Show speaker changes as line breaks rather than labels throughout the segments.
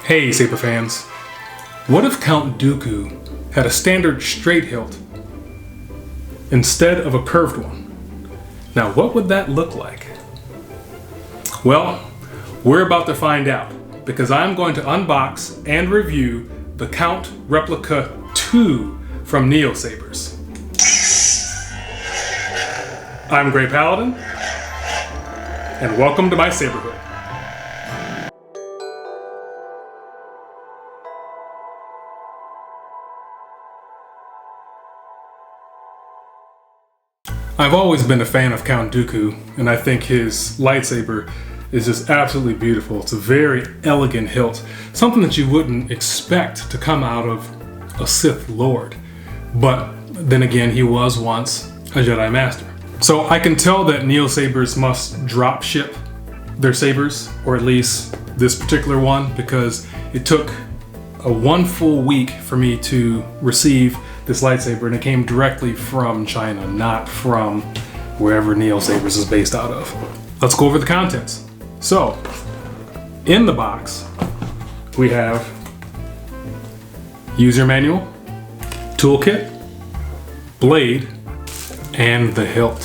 Hey Saber fans, what if Count Dooku had a standard straight hilt instead of a curved one? Now what would that look like? Well, we're about to find out because I'm going to unbox and review the Count Replica II from Neosabers. I'm graypaladin, and welcome to my Saberhood. I've always been a fan of Count Dooku, and I think his lightsaber is just absolutely beautiful. It's a very elegant hilt, something that you wouldn't expect to come out of a Sith Lord. But then again, he was once a Jedi Master. So I can tell that Neosabers must drop ship their sabers, or at least this particular one, because it took one full week for me to receive this lightsaber, and it came directly from China, not from wherever Neosabers is based out of. Let's go over the contents. So, in the box, we have user manual, toolkit, blade, and the hilt.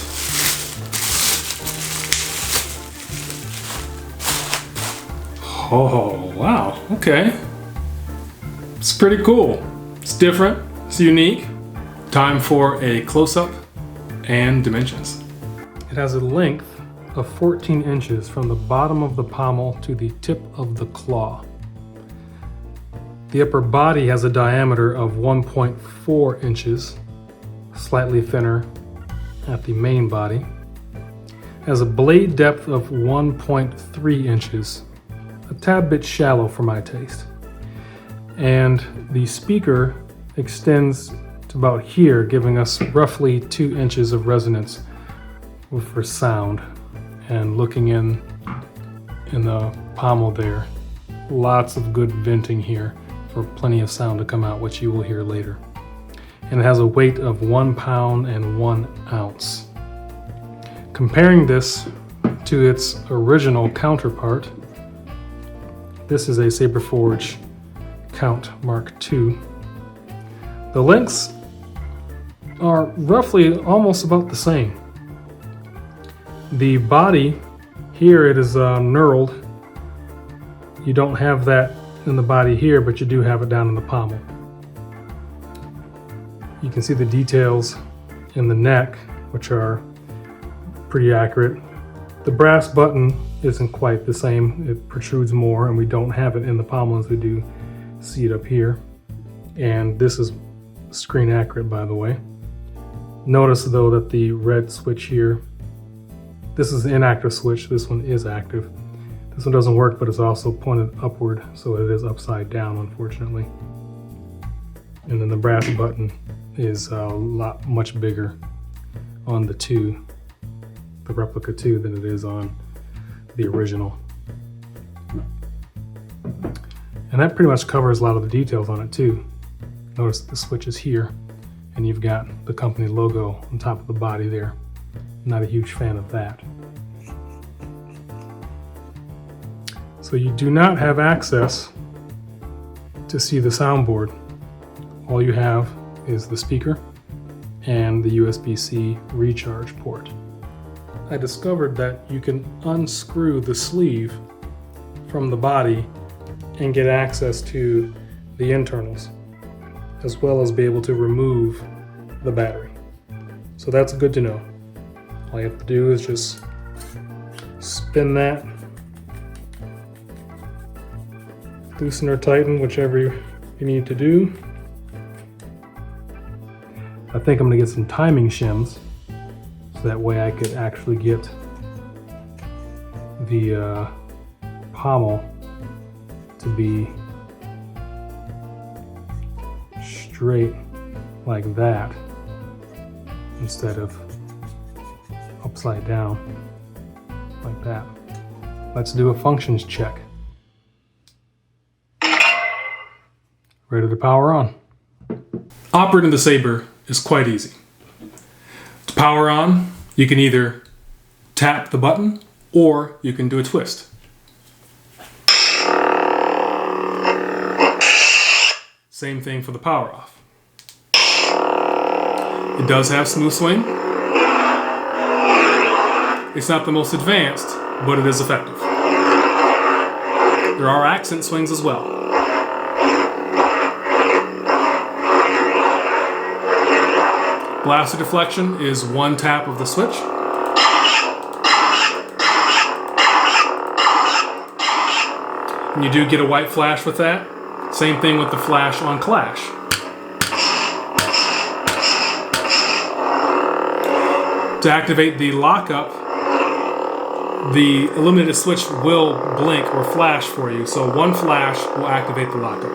Oh, wow, okay. It's pretty cool. It's different. It's unique. Time for a close-up and dimensions. It has a length of 14 inches from the bottom of the pommel to the tip of the claw. The upper body has a diameter of 1.4 inches, slightly thinner at the main body. It has a blade depth of 1.3 inches, a tad bit shallow for my taste. And the speaker extends to about here, giving us roughly 2 inches of resonance for sound. And looking in the pommel there, lots of good venting here for plenty of sound to come out, which you will hear later. And it has a weight of 1 pound and 1 ounce. Comparing this to its original counterpart, this is a Saberforge Count Mark II. The lengths are roughly almost about the same. The body, here it is knurled. You don't have that in the body here, but you do have it down in the pommel. You can see the details in the neck, which are pretty accurate. The brass button isn't quite the same. It protrudes more, and we don't have it in the pommel as we do see it up here. And this is screen accurate, by the way. Notice though that the red switch here, this is the inactive switch, this one is active. This one doesn't work, but it's also pointed upward, so it is upside down, unfortunately. And then the brass button is much bigger on the Replica II, than it is on the original. And that pretty much covers a lot of the details on it too. Notice the switch is here, and you've got the company logo on top of the body there. Not a huge fan of that. So you do not have access to see the soundboard. All you have is the speaker and the USB-C recharge port. I discovered that you can unscrew the sleeve from the body and get access to the internals, as well as be able to remove the battery. So that's good to know. All you have to do is just spin that, loosen or tighten, whichever you need to do. I think I'm gonna get some timing shims, so that way I could actually get the pommel to be straight like that instead of upside down like that. Let's do a functions check. Ready to power on. Operating the Saber is quite easy. To power on, you can either tap the button or you can do a twist. Same thing for the power off. It does have smooth swing. It's not the most advanced, but it is effective. There are accent swings as well. Blaster deflection is one tap of the switch. And you do get a white flash with that. Same thing with the flash on Clash. To activate the lockup, the illuminated switch will blink or flash for you, so one flash will activate the lockup.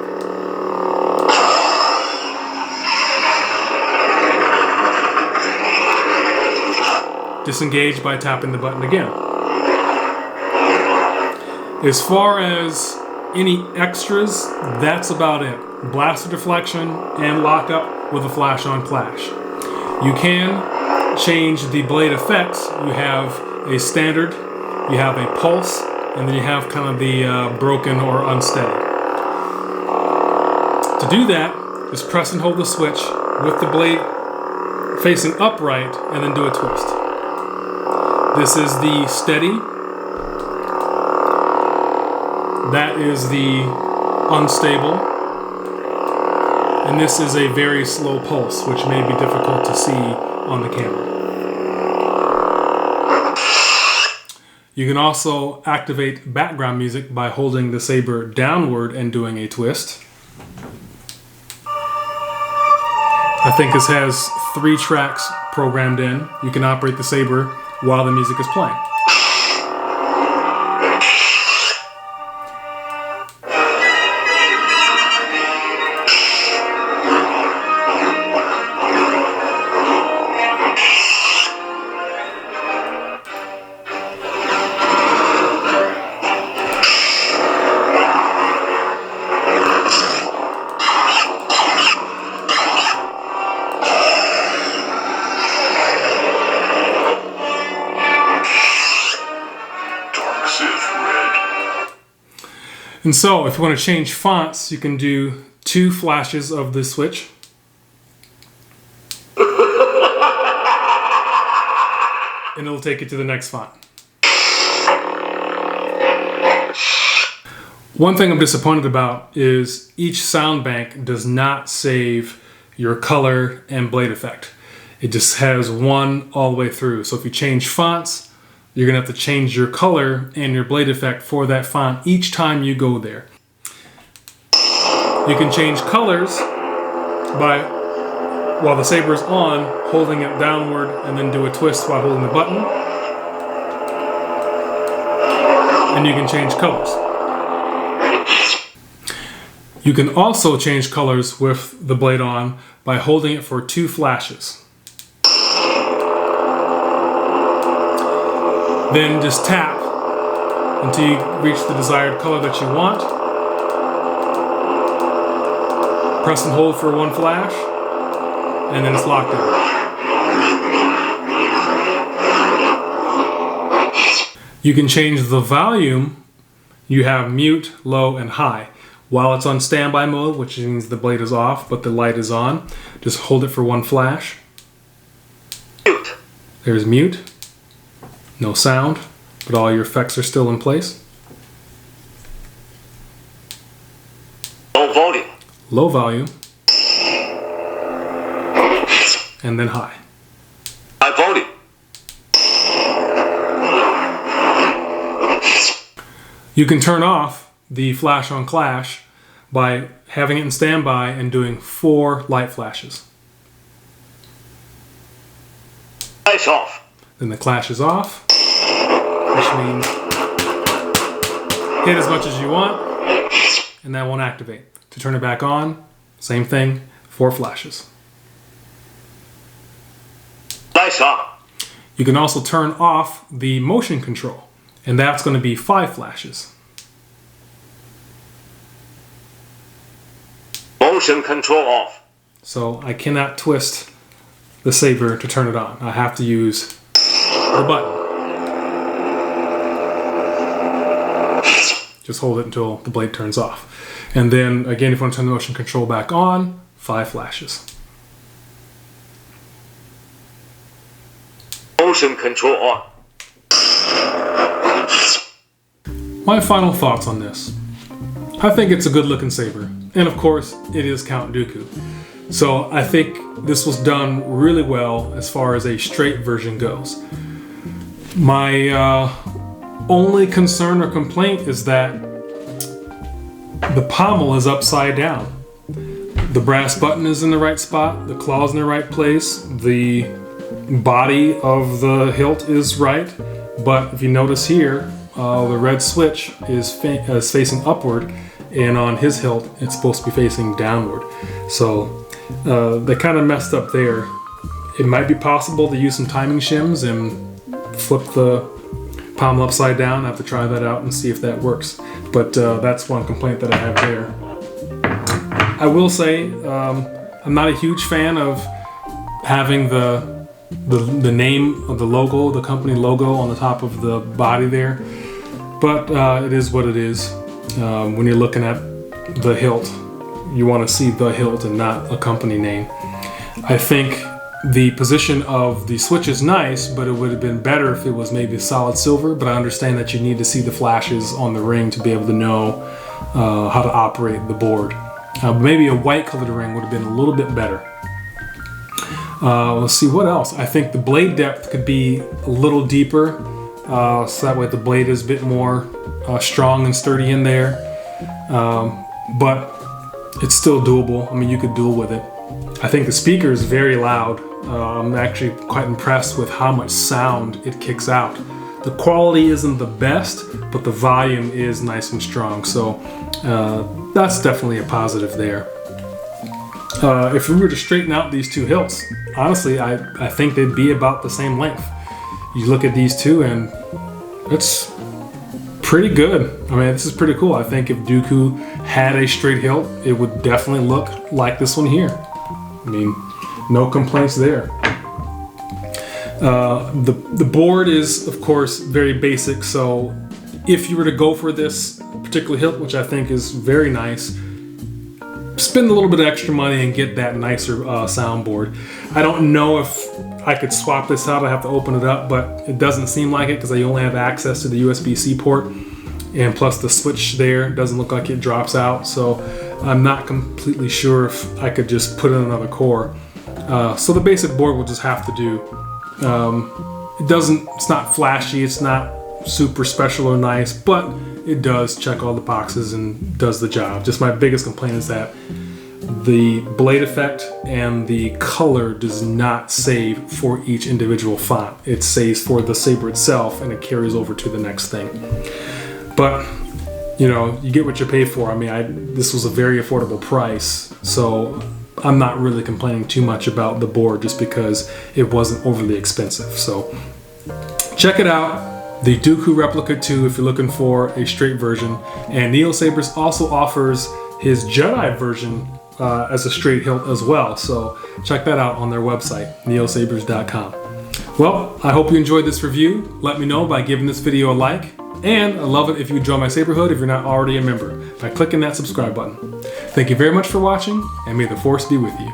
Disengage by tapping the button again. As far as any extras, that's about it. Blaster deflection and lockup with a flash on Clash. You can change the blade effects. You have a standard, you have a pulse, and then you have kind of the broken or unsteady. To do that, just press and hold the switch with the blade facing upright and then do a twist. This is the steady. That is the unstable. And this is a very slow pulse, which may be difficult to see on the camera. You can also activate background music by holding the saber downward and doing a twist. I think this has 3 tracks programmed in. You can operate the saber while the music is playing. And so, if you want to change fonts, you can do 2 flashes of the switch. And it'll take you to the next font. One thing I'm disappointed about is each sound bank does not save your color and blade effect. It just has one all the way through. So if you change fonts, you're going to have to change your color and your blade effect for that font each time you go there. You can change colors by, while the saber is on, holding it downward and then do a twist while holding the button. And you can change colors. You can also change colors with the blade on by holding it for 2 flashes. Then just tap until you reach the desired color that you want. Press and hold for 1 flash, and then it's locked in. You can change the volume. You have mute, low, and high. While it's on standby mode, which means the blade is off, but the light is on, just hold it for 1 flash. Mute. There's mute. No sound, but all your effects are still in place.
Low volume.
Low volume. And then high.
High volume.
You can turn off the flash on Clash by having it in standby and doing 4 light flashes.
Lights off.
Then the Clash is off, which means hit as much as you want, and that won't activate. To turn it back on, same thing, 4 flashes.
Lights off.
You can also turn off the motion control, and that's going to be 5 flashes.
Motion control off.
So I cannot twist the saber to turn it on. I have to use the button. Just hold it until the blade turns off. And then again, if you want to turn the motion control back on, 5 flashes.
Motion control on.
My final thoughts on this. I think it's a good looking saber. And of course, it is Count Dooku. So I think this was done really well as far as a straight version goes. My only concern or complaint is that the pommel is upside down. The brass button is in the right spot, the claw's in the right place, the body of the hilt is right, but if you notice here, the red switch is facing upward, and on his hilt it's supposed to be facing downward. So they kind of messed up there. It might be possible to use some timing shims and flip the pommel upside down. I have to try that out and see if that works. But that's one complaint that I have there. I will say I'm not a huge fan of having the name of the logo, the company logo on the top of the body there. But it is what it is. When you're looking at the hilt, you want to see the hilt and not a company name. I think the position of the switch is nice, but it would have been better if it was maybe solid silver, but I understand that you need to see the flashes on the ring to be able to know how to operate the board. Maybe a white colored ring would have been a little bit better. Let's see what else. I think the blade depth could be a little deeper, so that way the blade is a bit more strong and sturdy in there. But it's still doable. I mean, you could duel with it. I think the speaker is very loud. I'm actually quite impressed with how much sound it kicks out. The quality isn't the best, but the volume is nice and strong. So that's definitely a positive there. If we were to straighten out these two hilts, honestly, I think they'd be about the same length. You look at these two and it's pretty good. I mean, this is pretty cool. I think if Dooku had a straight hilt, it would definitely look like this one here. I mean, no complaints there. The board is, of course, very basic. So if you were to go for this particular hilt, which I think is very nice, spend a little bit of extra money and get that nicer soundboard. I don't know if I could swap this out. I have to open it up, but it doesn't seem like it because I only have access to the USB-C port, and plus the switch there doesn't look like it drops out. So I'm not completely sure if I could just put in another core. So the basic board will just have to do. It's not flashy. It's not super special or nice, but it does check all the boxes and does the job. Just my biggest complaint is that the blade effect and the color does not save for each individual font. It saves for the saber itself and it carries over to the next thing. But you know, you get what you pay for. I mean, this was a very affordable price, so I'm not really complaining too much about the board just because it wasn't overly expensive. So check it out. The Dooku Replica 2 if you're looking for a straight version, and Neosabers also offers his Jedi version as a straight hilt as well, so check that out on their website, neosabers.com. Well, I hope you enjoyed this review. Let me know by giving this video a like, and I'd love it if you would join my Saberhood if you're not already a member by clicking that subscribe button. Thank you very much for watching, and may the Force be with you.